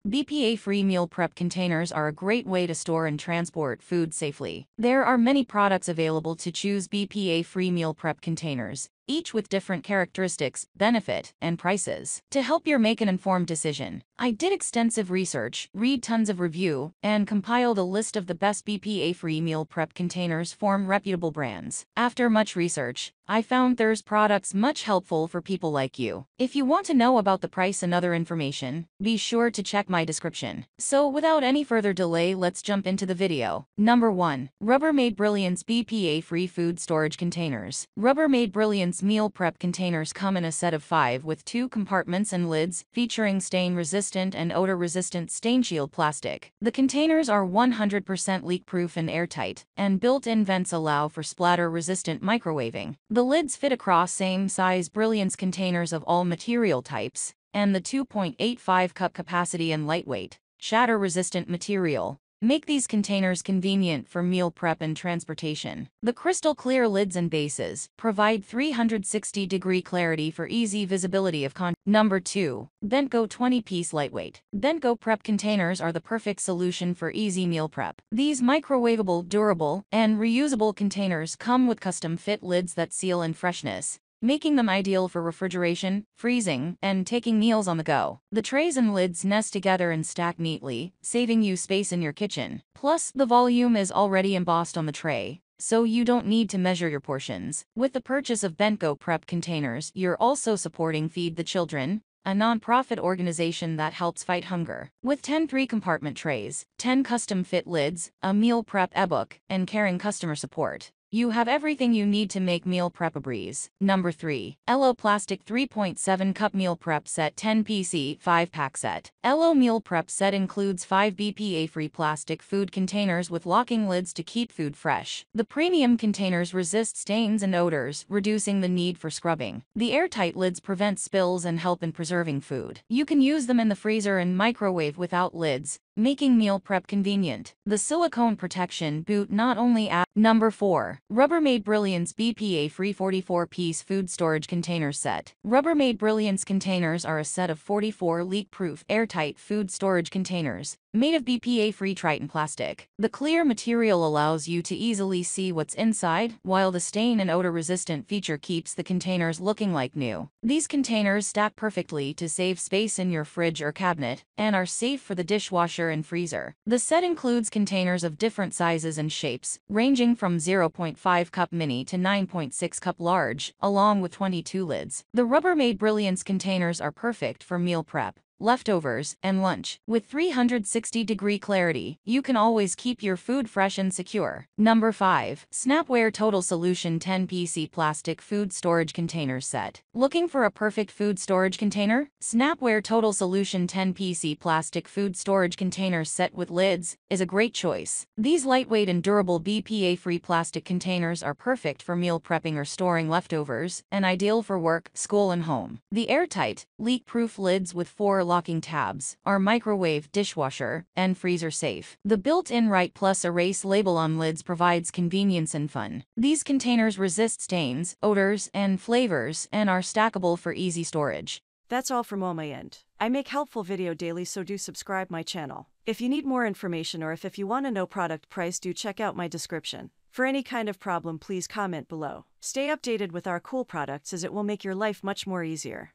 BPA-free meal prep containers are a great way to store and transport food safely. There are many products available to choose BPA-free meal prep containers, each with different characteristics, benefit, and prices. To help you make an informed decision, I did extensive research, read tons of review, and compiled a list of the best BPA-free meal prep containers from reputable brands. After much research, I found there's products much helpful for people like you. If you want to know about the price and other information, be sure to check my description. So without any further delay, let's jump into the video. Number 1. Rubbermaid Brilliance BPA-free food storage containers. Rubbermaid Brilliance meal prep containers come in a set of 5 with 2 compartments and lids, featuring stain-resistant and odor-resistant stain shield plastic. The containers are 100% leak-proof and airtight, and built-in vents allow for splatter-resistant microwaving. The lids fit across same-size Brilliance containers of all material types, and the 2.85 cup capacity and lightweight, shatter-resistant material make these containers convenient for meal prep and transportation. The crystal clear lids and bases provide 360-degree clarity for easy visibility of content. Number 2. Bentgo 20-piece lightweight. Bentgo prep containers are the perfect solution for easy meal prep. These microwavable, durable, and reusable containers come with custom-fit lids that seal in freshness, making them ideal for refrigeration, freezing, and taking meals on the go. The trays and lids nest together and stack neatly, saving you space in your kitchen. Plus, the volume is already embossed on the tray, so you don't need to measure your portions. With the purchase of Bentgo prep containers, you're also supporting Feed the Children, a non-profit organization that helps fight hunger. With 10 3-compartment trays, 10 custom-fit lids, a meal prep ebook, and caring customer support, you have everything you need to make meal prep a breeze. Number 3. Elo Plastic 3.7 Cup Meal Prep Set 10 PC 5-pack set. Elo Meal Prep Set includes 5 BPA-free plastic food containers with locking lids to keep food fresh. The premium containers resist stains and odors, reducing the need for scrubbing. The airtight lids prevent spills and help in preserving food. You can use them in the freezer and microwave without lids, making meal prep convenient. The silicone protection boot not only adds. Number 4. Rubbermaid Brilliance BPA-free 44-piece food storage container set. Rubbermaid Brilliance containers are a set of 44 leak-proof, airtight food storage containers, made of BPA-free Triton plastic. The clear material allows you to easily see what's inside, while the stain and odor-resistant feature keeps the containers looking like new. These containers stack perfectly to save space in your fridge or cabinet, and are safe for the dishwasher and freezer. The set includes containers of different sizes and shapes, ranging from 0.5 cup mini to 9.6 cup large, along with 22 lids. The Rubbermaid Brilliance containers are perfect for meal prep, leftovers, and lunch. With 360-degree clarity, you can always keep your food fresh and secure. Number 5. Snapware Total Solution 10 PC Plastic Food Storage Container Set. Looking for a perfect food storage container? Snapware Total Solution 10 PC Plastic Food Storage Container Set with lids is a great choice. These lightweight and durable BPA-free plastic containers are perfect for meal prepping or storing leftovers, and ideal for work, school, and home. The airtight, leak-proof lids with 4 locking tabs are microwave, dishwasher, and freezer safe. The built-in Write Plus Erase label on lids provides convenience and fun. These containers resist stains, odors, and flavors, and are stackable for easy storage. That's all from my end. I make helpful video daily, so do subscribe my channel. If you need more information or if you want to know product price, do check out my description. For any kind of problem, please comment below. Stay updated with our cool products, as it will make your life much more easier.